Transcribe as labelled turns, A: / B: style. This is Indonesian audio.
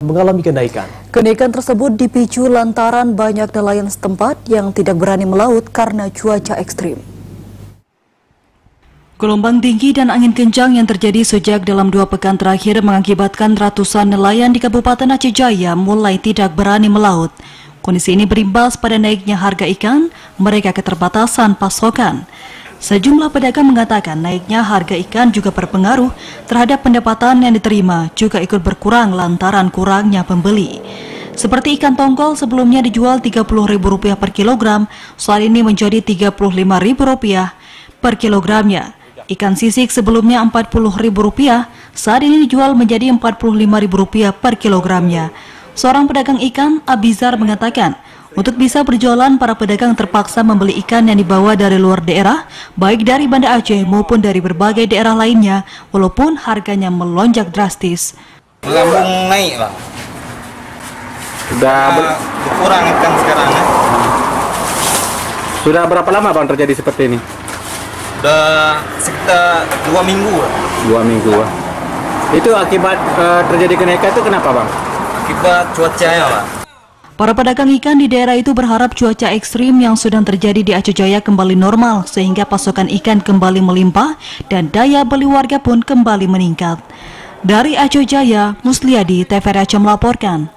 A: mengalami kenaikan.
B: Kenaikan tersebut dipicu lantaran banyak nelayan setempat yang tidak berani melaut karena cuaca ekstrim. Gelombang tinggi dan angin kencang yang terjadi sejak dalam 2 pekan terakhir mengakibatkan ratusan nelayan di Kabupaten Aceh Jaya mulai tidak berani melaut. Kondisi ini berimbas pada naiknya harga ikan, mereka keterbatasan pasokan. Sejumlah pedagang mengatakan naiknya harga ikan juga berpengaruh terhadap pendapatan yang diterima, juga ikut berkurang lantaran kurangnya pembeli. Seperti ikan tongkol sebelumnya dijual Rp30.000 per kilogram, saat ini menjadi Rp35.000 per kilogramnya. Ikan sisik sebelumnya Rp40.000, saat ini dijual menjadi Rp45.000 per kilogramnya. Seorang pedagang ikan, Abizar, mengatakan, untuk bisa berjualan, para pedagang terpaksa membeli ikan yang dibawa dari luar daerah, baik dari Banda Aceh maupun dari berbagai daerah lainnya, walaupun harganya melonjak drastis.
C: Melambung naik, Bang.
A: Sudah
C: berkurang ikan sekarang, ya.
A: Sudah berapa lama Bang terjadi seperti ini?
C: Sudah sekitar 2 minggu.
A: 2 minggu. Itu akibat terjadi kenaikan itu kenapa Bang?
C: Akibat cuacanya, Bang.
B: Para pedagang ikan di daerah itu berharap cuaca ekstrim yang sedang terjadi di Aceh Jaya kembali normal sehingga pasokan ikan kembali melimpah dan daya beli warga pun kembali meningkat. Dari Aceh Jaya, Musliadi, TVRI Aceh melaporkan.